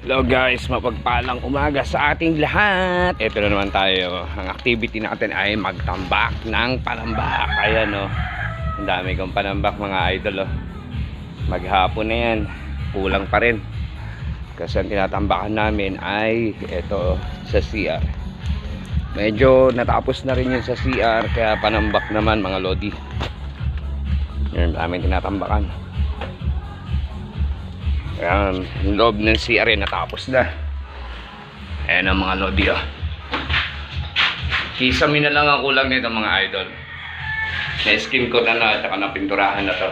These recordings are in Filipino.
Hello guys, mapagpalang umaga sa ating lahat. Ito na naman tayo. Ang activity natin ay magtambak ng panambak. Ayan o, ang dami kong panambak mga idol o. Maghapon na yan, kulang pa rin. Kasi ang tinatambakan namin ay ito sa CR. Medyo natapos na rin yun sa CR, kaya panambak naman mga lodi. Yan, daming tinatambakan. Ayan, yung loob ng CR natapos na. Ayan ang mga lodi oh. Kisame na lang ang kulang nito mga idol. Na-skim ko na at saka napinturahan na to.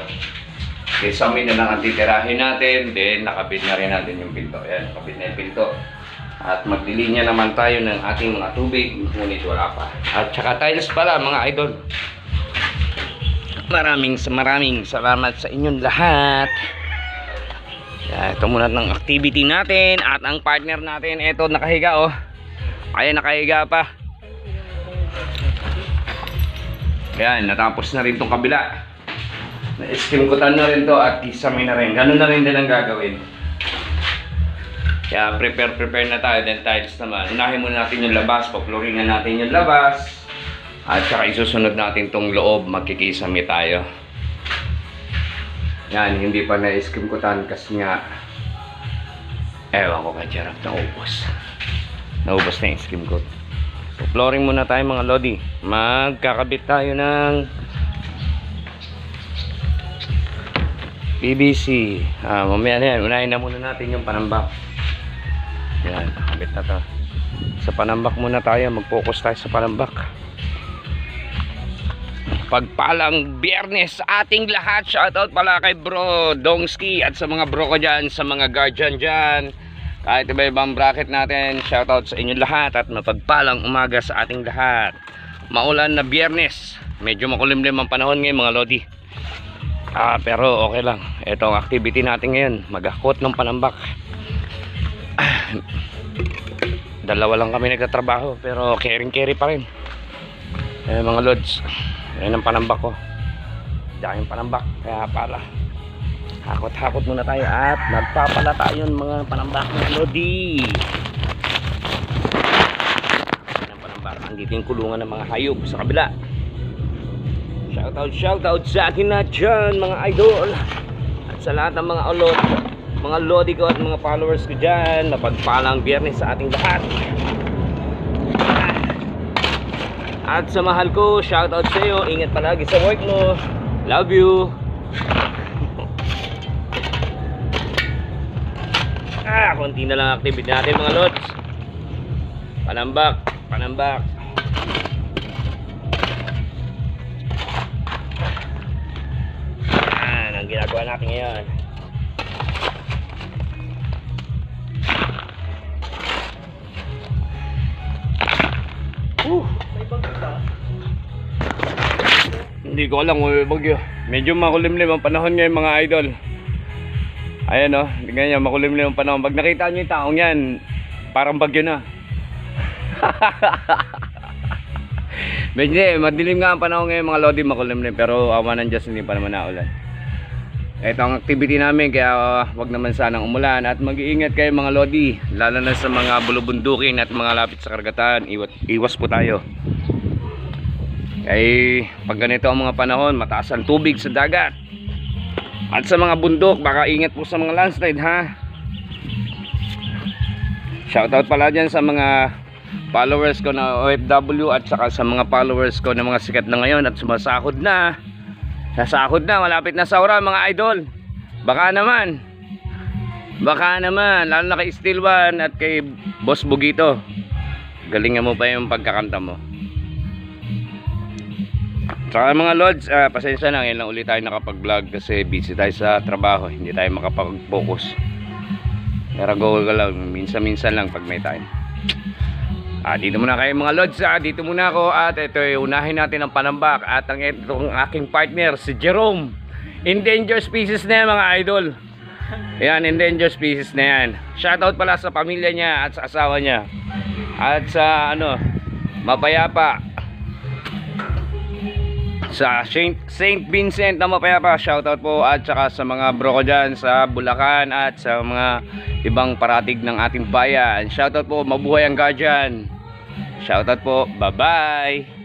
Kisame na lang ang titirahin natin. Then nakabit na rin natin yung pinto. Ayan, nakabit na yung pinto. At magdilinya naman tayo ng ating mga tubig. Ngunit wala pa. At saka tiles pala mga idol. Maraming salamat sa inyong lahat. Ito muna ng activity natin. At ang partner natin, ito nakahiga oh. Ayan, nakahiga pa. Ayan, natapos na rin itong kabila. Na-skimkutan na rin to at kisame na rin. Ganun na rin din ang gagawin. Kaya prepare na tayo. Then tiles naman. Unahin muna natin yung labas. Paploringan natin yung labas. At saka isusunod natin itong loob. Magkikisame tayo. Yan, hindi pa na-skimkutan kasi nga ewan ko kay Jarap, naubos na yung skimkut. So flooring muna tayo mga lodi. Magkakabit tayo ng PVC. Mamaya na yan, unahin na muna natin yung panambak. Yan, nakabit na to. Sa panambak muna tayo, mag-focus tayo sa panambak. Pagpalang Biyernes sa ating lahat. Shoutout pala kay bro Dongski at sa mga bro ko dyan, sa mga guardian dyan, kahit iba-ibang bracket natin. Shoutout sa inyo lahat at mapagpalang umaga sa ating lahat. Maulan na Biyernes, medyo makulimlim ang panahon ngayon mga lodi. Pero okay lang. Ito ang activity natin ngayon, mag-akot ng panambak. Dalawa lang kami nagtatrabaho pero caring pa rin. Mga lods, ayan ang panambak ko. Dahil panambak, kaya pala hakot muna tayo at nagpapala tayo ng mga panambak ng lodi. Ayan ang panambak. Andito yung kulungan ng mga hayop sa kabila. Shoutout sa akin na dyan mga idol. At sa lahat ng mga mga lodi ko at mga followers ko dyan. Mapagpalang Biyernes sa ating lahat. At sa mahal ko, shoutout sa iyo. Ingat palagi sa work mo. Love you. Konti na lang activity natin mga lods. Panambak. Yan ang ginagawa natin ngayon. Hindi ko alam kung may bagyo. Medyo makulimlim ang panahon ngayon mga idol. Ayan o, ganyan makulimlim ang panahon. Pag nakita nyo yung taong yan, parang bagyo na. Medyo madilim nga ang panahon ngayon mga lodi, makulimlim. Pero awa ng Diyos, hindi pa naman naulan. Ito ang activity namin, kaya wag naman sanang umulan. At mag-iingat kayo mga lodi, lalo na sa mga bulubundukin at mga lapit sa karagatan. Iwas po tayo. Ay pag ganito ang mga panahon, mataas ang tubig sa dagat. At sa mga bundok, baka ingat po sa mga landslide ha. Shoutout pala dyan sa mga followers ko na OFW at saka sa mga followers ko na mga sikat na ngayon at sumasahod na. Nasahod na, malapit na sa oras mga idol. Baka naman lalo na kay Steel One at kay Boss Bugito. Galingan mo pa yung pagkakanta mo. Saka mga lods, pasensya na, ngayon lang ulit tayo nakapag-vlog kasi busy tayo sa trabaho, hindi tayo makapag-focus. Pero go lang, minsan lang pag may time. Dito muna kayo mga lods, dito muna ako at ito unahin natin ang panambak at itong aking partner si Jerome. Endangered species na yan mga idol. Yan, endangered species na yan. Shoutout pala sa pamilya niya at sa asawa niya. At sa Mapayapa, sa Saint Vincent na Mapayapa, shoutout po. At saka sa mga bro ko dyan sa Bulacan at sa mga ibang parating ng ating bayan. Shoutout po, mabuhay ang guardian. Shoutout po, bye bye.